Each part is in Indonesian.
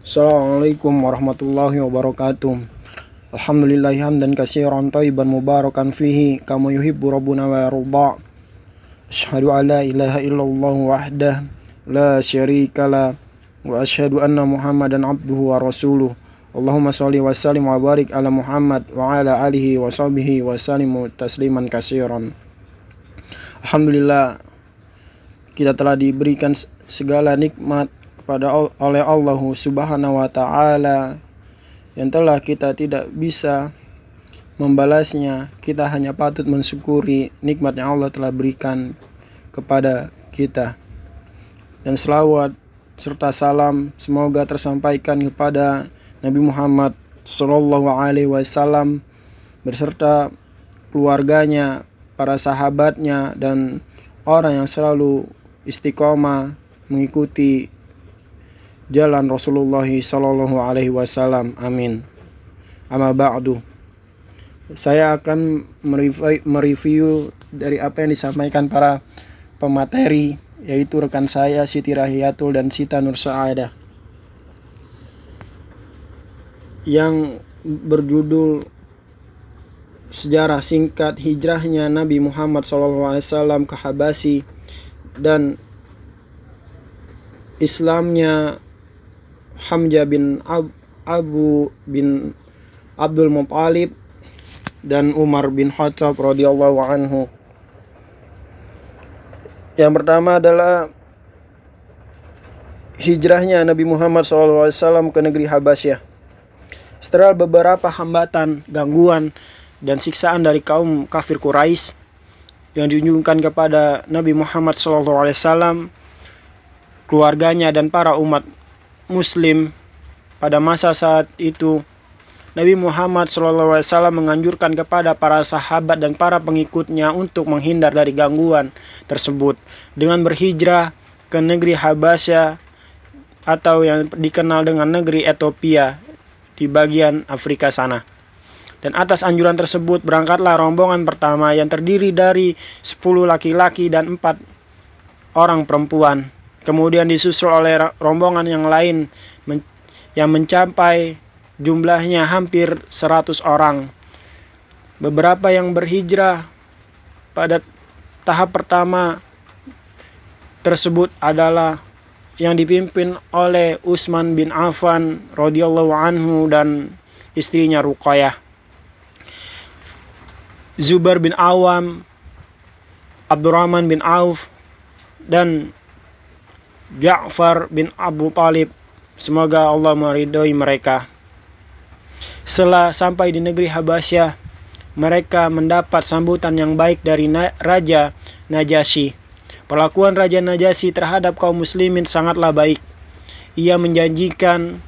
Assalamualaikum warahmatullahi wabarakatuh. Alhamdulillahi hamdan katsiran thayyiban mubarakan fihi kama yuhibbu rabbuna wa yarda. Asyhadu an la ilaha illallah wahdah la syarika la wa asyhadu anna Muhammadan abduhu wa rasuluh. Allahumma shalli wa sallim wa barik ala Muhammad wa ala alihi wa sahbihi wa sallim tasliman katsiran. Alhamdulillah, kita telah diberikan segala nikmat oleh Allah Subhanahu wa taala yang telah kita tidak bisa membalasnya. Kita hanya patut mensyukuri nikmat yang Allah telah berikan kepada kita. Dan selawat serta salam semoga tersampaikan kepada Nabi Muhammad sallallahu alaihi wasallam beserta keluarganya, para sahabatnya, dan orang yang selalu istiqomah mengikuti jalan Rasulullah sallallahu alaihi wasallam. Amin. Amma ba'du. Saya akan mereview dari apa yang disampaikan para pemateri, yaitu rekan saya Siti Rahiyatul dan Sita Nur Saadah, yang berjudul sejarah singkat hijrahnya Nabi Muhammad SAW ke Habasyi dan Islamnya Hamzah bin Abu bin Abdul Muthalib dan Umar bin Khattab radhiyallahu anhu. Yang pertama adalah hijrahnya Nabi Muhammad SAW ke negeri Habasyah. Setelah beberapa hambatan, gangguan, dan siksaan dari kaum kafir Quraisy yang diunjukkan kepada Nabi Muhammad SAW, keluarganya, dan para umat Muslim pada masa saat itu, Nabi Muhammad SAW menganjurkan kepada para sahabat dan para pengikutnya untuk menghindar dari gangguan tersebut dengan berhijrah ke negeri Habasyah atau yang dikenal dengan negeri Ethiopia di bagian Afrika sana. Dan atas anjuran tersebut berangkatlah rombongan pertama yang terdiri dari 10 laki-laki dan 4 orang perempuan. Kemudian disusul oleh rombongan yang lain yang mencapai jumlahnya hampir 100 orang. Beberapa yang berhijrah pada tahap pertama tersebut adalah yang dipimpin oleh Utsman bin Affan radhiyallahu anhu dan istrinya Ruqayyah, Zubair bin Awam, Abdurrahman bin Auf, dan Ja'far bin Abu Thalib. Semoga Allah meridhoi mereka. Setelah sampai di negeri Habasyah, mereka mendapat sambutan yang baik dari Raja Najasyi. Perlakuan Raja Najasyi terhadap kaum muslimin sangatlah baik. Ia menjanjikan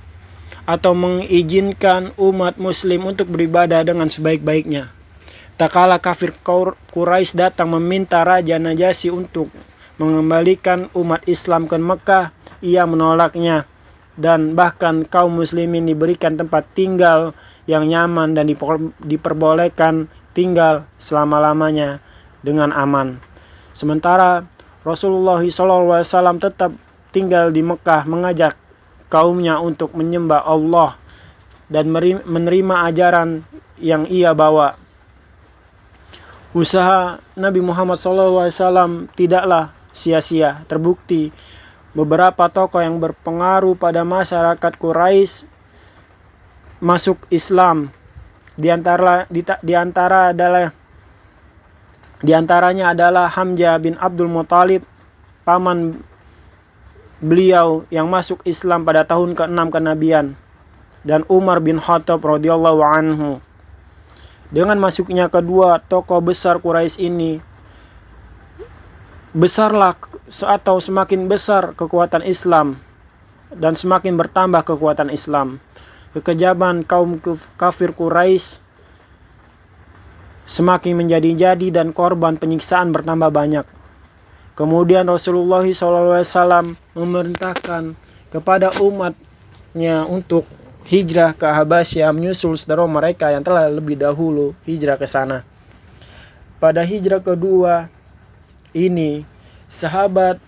atau mengizinkan umat muslim untuk beribadah dengan sebaik-baiknya. Tak kala kafir Quraisy datang meminta Raja Najasyi untuk mengembalikan umat Islam ke Mekah, ia menolaknya, dan bahkan kaum muslimin diberikan tempat tinggal yang nyaman dan diperbolehkan tinggal selama-lamanya dengan aman. Sementara Rasulullah SAW tetap tinggal di Mekah, mengajak kaumnya untuk menyembah Allah dan menerima ajaran yang ia bawa. Usaha Nabi Muhammad SAW tidaklah sia-sia. Terbukti beberapa tokoh yang berpengaruh pada masyarakat Quraisy masuk Islam. Di antaranya adalah Hamzah bin Abdul Muthalib, paman beliau yang masuk Islam pada tahun ke-6 kenabian, dan Umar bin Khattab radhiyallahu anhu. Dengan masuknya kedua tokoh besar Quraisy ini, besarlah atau semakin besar kekuatan Islam dan semakin bertambah kekuatan Islam. Kekejaman kaum kafir Quraisy semakin menjadi-jadi dan korban penyiksaan bertambah banyak. Kemudian Rasulullah SAW memerintahkan kepada umatnya untuk hijrah ke Habasyah, menyusul saudara mereka yang telah lebih dahulu hijrah ke sana. Pada hijrah kedua ini, sahabat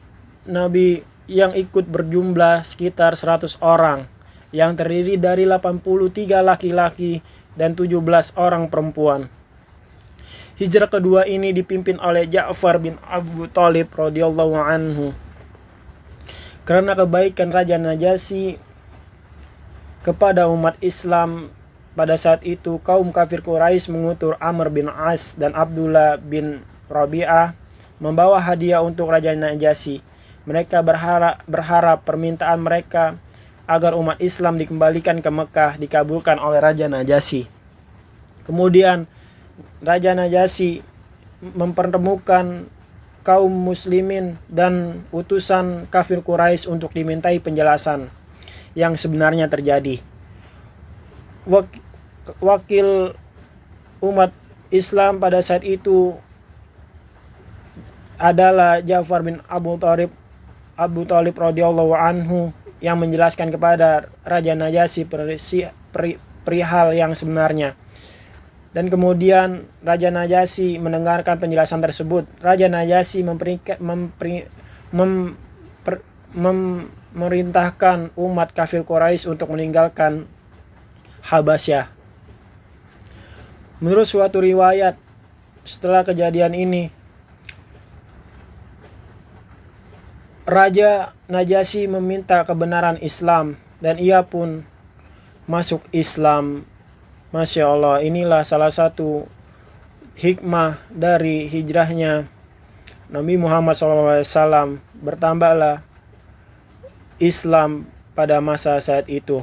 Nabi yang ikut berjumlah sekitar 100 orang. yang terdiri dari 83 laki-laki dan 17 orang perempuan. Hijrah kedua ini dipimpin oleh Ja'far bin Abu Thalib radhiyallahu anhu. Karena kebaikan Raja Najasyi kepada umat Islam pada saat itu, kaum kafir Quraisy mengutus Amr bin As dan Abdullah bin Rabi'ah membawa hadiah untuk Raja Najasyi. Mereka berharap permintaan mereka agar umat Islam dikembalikan ke Mekah dikabulkan oleh Raja Najasyi. Kemudian Raja Najasyi mempertemukan kaum muslimin dan utusan kafir Quraisy untuk dimintai penjelasan yang sebenarnya terjadi. Wakil umat Islam pada saat itu adalah Ja'far bin Abu Thalib radhiyallahu anhu yang menjelaskan kepada Raja Najasyi perihal yang sebenarnya. Dan kemudian Raja Najasyi mendengarkan penjelasan tersebut. Raja Najasyi memerintahkan umat kafir Quraisy untuk meninggalkan Habasyah. Menurut suatu riwayat, setelah kejadian ini, Raja Najasyi meminta kebenaran Islam dan ia pun masuk Islam. Masya Allah, inilah salah satu hikmah dari hijrahnya Nabi Muhammad SAW. Bertambahlah Islam pada masa saat itu.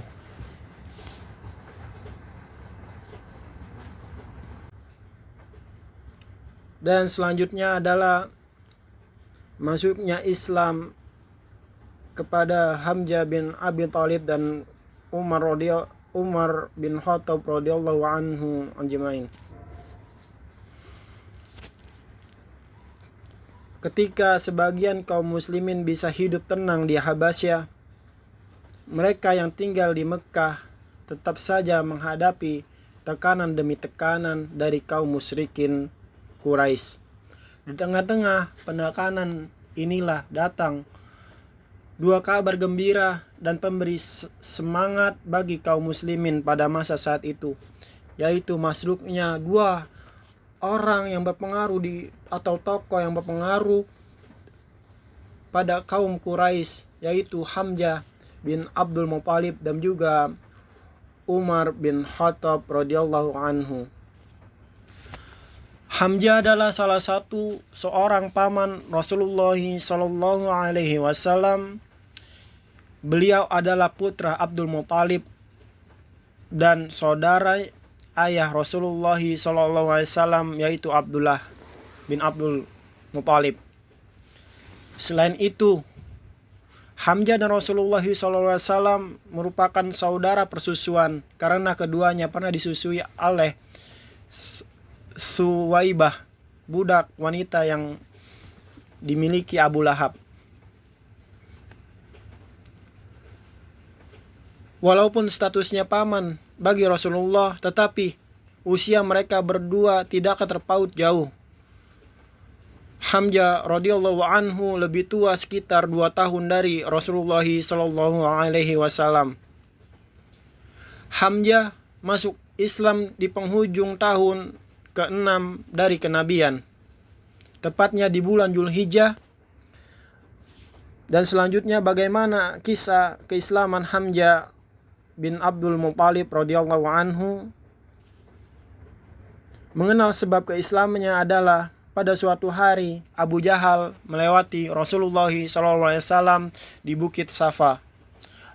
Dan selanjutnya adalah masuknya Islam kepada Hamzah bin Abi Thalib dan Umar bin Khattab radhiyallahu anhu ajmain. Ketika sebagian kaum muslimin bisa hidup tenang di Habasyah, mereka yang tinggal di Mekah tetap saja menghadapi tekanan demi tekanan dari kaum musyrikin Quraisy. Di tengah-tengah penekanan inilah datang dua kabar gembira dan pemberi semangat bagi kaum muslimin pada masa saat itu, yaitu masuknya dua orang yang berpengaruh atau tokoh yang berpengaruh pada kaum Quraisy, yaitu Hamzah bin Abdul Muthalib dan juga Umar bin Khattab radhiyallahu anhu. Hamzah adalah salah satu seorang paman Rasulullah sallallahu alaihi wasallam. Beliau adalah putra Abdul Muthalib dan saudara ayah Rasulullah SAW, yaitu Abdullah bin Abdul Muthalib. Selain itu, Hamzah dan Rasulullah SAW merupakan saudara persusuan karena keduanya pernah disusui oleh Suwaibah, budak wanita yang dimiliki Abu Lahab. Walaupun statusnya paman bagi Rasulullah, tetapi usia mereka berdua tidak terpaut jauh. Hamzah radhiyallahu anhu lebih tua sekitar 2 tahun dari Rasulullah sallallahu alaihi wasallam. Hamzah masuk Islam di penghujung tahun ke-6 dari kenabian, tepatnya di bulan Zulhijjah. Dan selanjutnya bagaimana kisah keislaman Hamzah bin Abdul Muthalib radhiyallahu anhu. Mengenal sebab keislamannya adalah pada suatu hari Abu Jahal melewati Rasulullah SAW di Bukit Safa.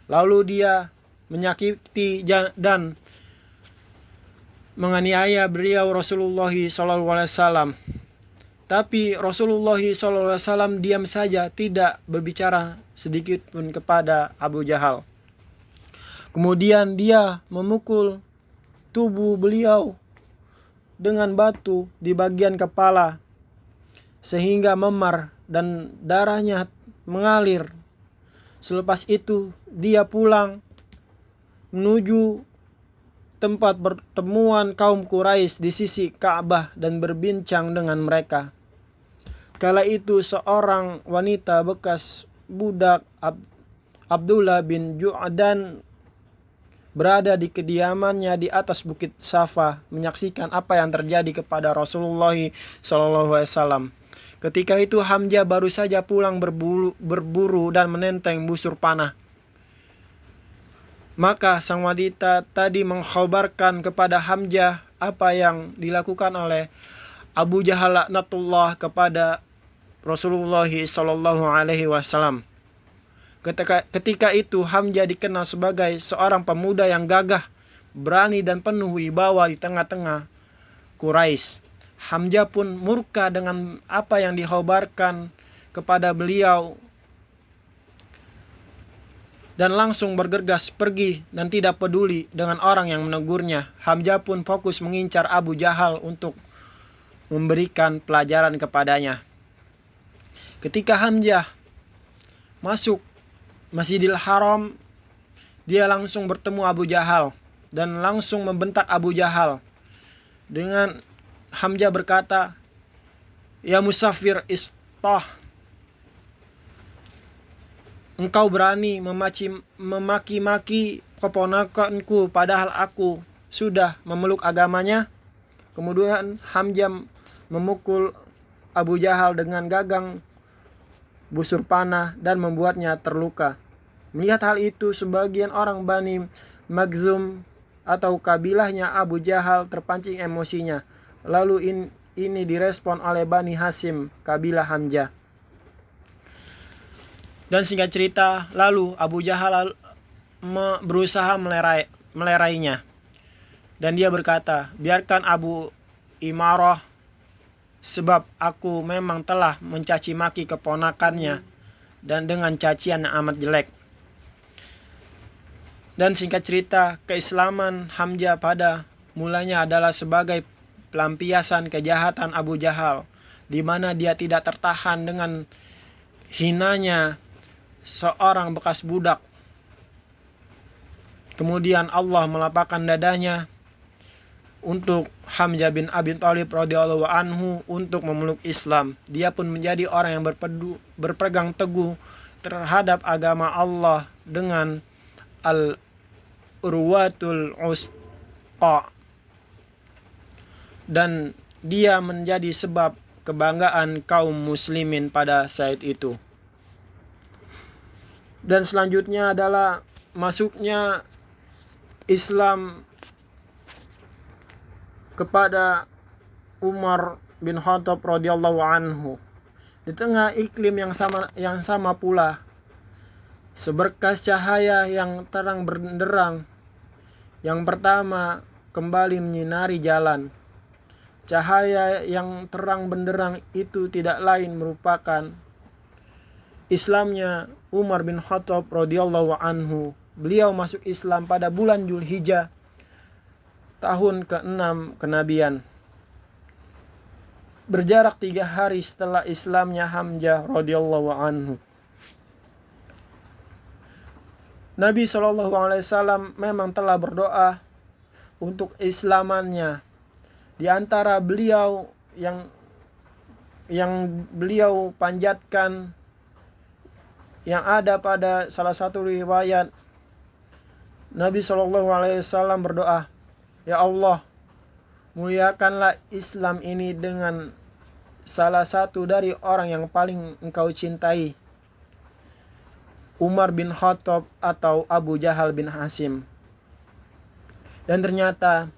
Lalu dia menyakiti dan menganiaya beliau Rasulullah SAW. Tapi Rasulullah SAW diam saja, tidak berbicara sedikit pun kepada Abu Jahal. Kemudian dia memukul tubuh beliau dengan batu di bagian kepala sehingga memar dan darahnya mengalir. Selepas itu dia pulang menuju tempat pertemuan kaum Quraisy di sisi Ka'bah dan berbincang dengan mereka. Kala itu seorang wanita bekas budak Abdullah bin Ju'adan berada di kediamannya di atas bukit Safa menyaksikan apa yang terjadi kepada Rasulullah SAW. Ketika itu Hamzah baru saja pulang berburu dan menenteng busur panah. Maka sang wanita tadi mengkhabarkan kepada Hamzah apa yang dilakukan oleh Abu Jahal laknatullah kepada Rasulullah SAW. Ketika itu Hamzah dikenal sebagai seorang pemuda yang gagah, berani dan penuh wibawa di tengah-tengah Quraisy. Hamzah pun murka dengan apa yang dikhabarkan kepada beliau dan langsung bergegas pergi dan tidak peduli dengan orang yang menegurnya. Hamzah pun fokus mengincar Abu Jahal untuk memberikan pelajaran kepadanya. Ketika Hamzah masuk Masjidil Haram, dia langsung bertemu Abu Jahal dan langsung membentak Abu Jahal. Dengan Hamzah berkata, "Ya musafir istah, engkau berani memaki-maki keponakanku padahal aku sudah memeluk agamanya." Kemudian Hamzah memukul Abu Jahal dengan gagang busur panah dan membuatnya terluka. Melihat hal itu, sebagian orang Bani Makhzum atau kabilahnya Abu Jahal terpancing emosinya. Lalu ini direspon oleh Bani Hashim, kabilah Hamzah. Dan singkat cerita, lalu Abu Jahal berusaha melerainya. Dan dia berkata, "Biarkan Abu Imarah, sebab aku memang telah mencaci maki keponakannya dan dengan cacian yang amat jelek." Dan singkat cerita, keislaman Hamzah pada mulanya adalah sebagai pelampiasan kejahatan Abu Jahal, di mana dia tidak tertahan dengan hinanya seorang bekas budak. Kemudian Allah melapangkan dadanya untuk Hamzah bin Abi Thalib radhiyallahu anhu untuk memeluk Islam. Dia pun menjadi orang yang berpegang teguh terhadap agama Allah dengan al-urwatul usqa, dan dia menjadi sebab kebanggaan kaum muslimin pada saat itu. Dan selanjutnya adalah masuknya Islam kepada Umar bin Khattab radhiyallahu anhu. Di tengah iklim yang sama pula, seberkas cahaya yang terang benderang yang pertama kembali menyinari jalan. Cahaya yang terang benderang itu tidak lain merupakan Islamnya Umar bin Khattab radhiyallahu anhu. Beliau masuk Islam pada bulan Dzulhijjah tahun ke-6 kenabian, berjarak 3 hari setelah Islamnya Hamzah radhiyallahu anhu. Nabi SAW memang telah berdoa untuk Islamannya. Di antara beliau yang beliau panjatkan, yang ada pada salah satu riwayat, Nabi SAW berdoa, "Ya Allah, muliakanlah Islam ini dengan salah satu dari orang yang paling engkau cintai, Umar bin Khattab atau Abu Jahal bin Hashim." Dan ternyata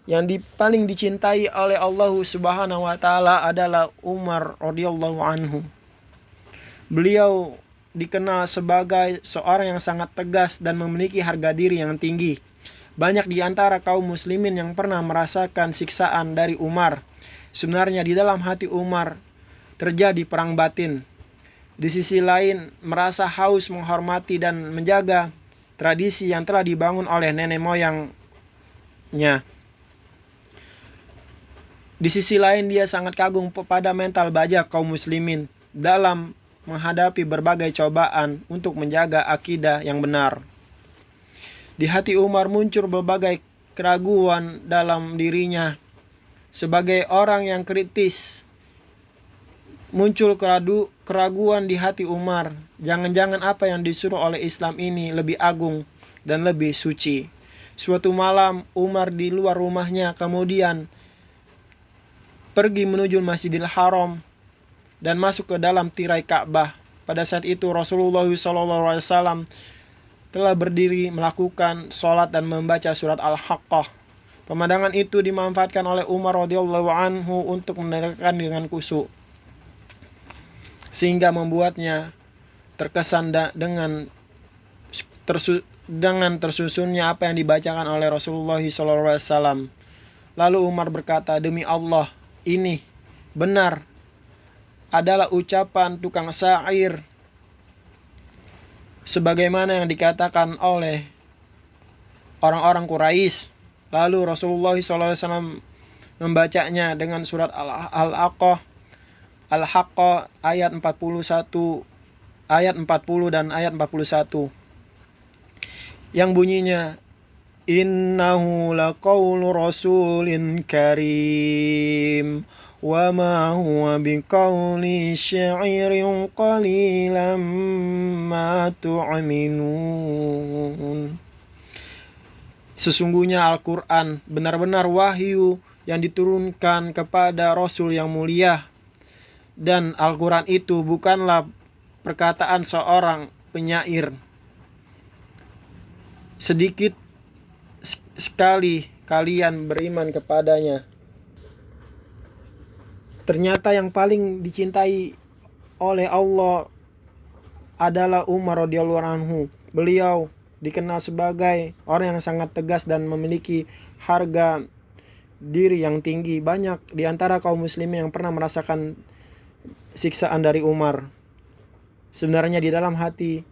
yang paling dicintai oleh Allah Subhanahu wa taala adalah Umar radhiyallahu anhu. Beliau dikenal sebagai seorang yang sangat tegas dan memiliki harga diri yang tinggi. Banyak di antara kaum muslimin yang pernah merasakan siksaan dari Umar. Sebenarnya di dalam hati Umar terjadi perang batin. Di sisi lain, merasa haus menghormati dan menjaga tradisi yang telah dibangun oleh nenek moyangnya. Di sisi lain, dia sangat kagum pada mental baja kaum muslimin dalam menghadapi berbagai cobaan untuk menjaga akidah yang benar. Di hati Umar muncul berbagai keraguan dalam dirinya. Sebagai orang yang kritis, muncul keraguan di hati Umar. Jangan-jangan apa yang disuruh oleh Islam ini lebih agung dan lebih suci. Suatu malam Umar di luar rumahnya, kemudian pergi menuju Masjidil Haram dan masuk ke dalam tirai Ka'bah. Pada saat itu Rasulullah SAW telah berdiri melakukan sholat dan membaca surat Al-Haqqah. Pemandangan itu dimanfaatkan oleh Umar radhiyallahu anhu untuk mendengarkan dengan khusyuk, sehingga membuatnya terkesan dengan tersusunnya apa yang dibacakan oleh Rasulullah SAW. Lalu Umar berkata, "Demi Allah, ini benar adalah ucapan tukang syair sebagaimana yang dikatakan oleh orang-orang Quraisy." Lalu Rasulullah SAW membacanya dengan surat Al-Haqqah ayat 40 dan ayat 41 yang bunyinya, "Innahu laqaulu rasulin karim wa ma huwa biqauli sya'irin qalilan ma tu'minun." Sesungguhnya Al-Quran benar-benar wahyu yang diturunkan kepada Rasul yang mulia, dan Al-Quran itu bukanlah perkataan seorang penyair. Sedikit sekali kalian beriman kepadanya. Ternyata yang paling dicintai oleh Allah adalah Umar radhiyallahu anhu. Beliau dikenal sebagai orang yang sangat tegas dan memiliki harga diri yang tinggi. Banyak di antara kaum muslimin yang pernah merasakan siksaan dari Umar. Sebenarnya di dalam hati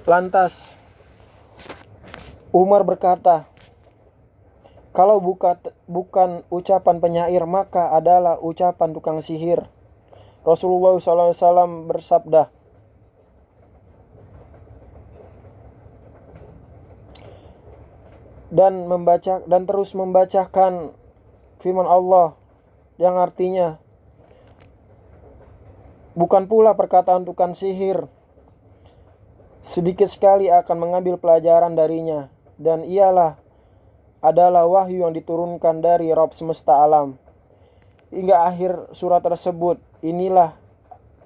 lantas Umar berkata, "Kalau bukan ucapan penyair, maka adalah ucapan tukang sihir." Rasulullah SAW bersabda, dan terus membacakan firman Allah yang artinya, "Bukan pula perkataan tukang sihir sedikit sekali akan mengambil pelajaran darinya, dan ialah adalah wahyu yang diturunkan dari Rabb semesta alam." Hingga akhir surat tersebut. Inilah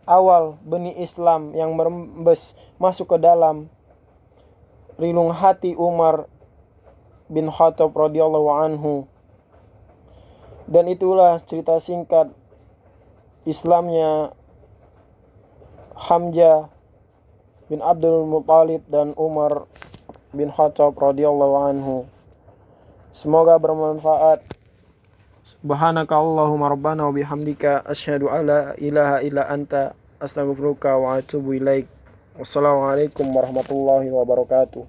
awal benih Islam yang merembes masuk ke dalam relung hati Umar bin Khattab radhiyallahu anhu. Dan itulah cerita singkat Islamnya Hamzah bin Abdul Muttalib dan Umar bin Khattab radhiyallahu anhu. Semoga bermanfaat. Subhanaka Allahumma rabbana wa bihamdika asyhadu alla ilaha illa anta astaghfiruka wa atubu ilaik. Wassalamualaikum warahmatullahi wabarakatuh.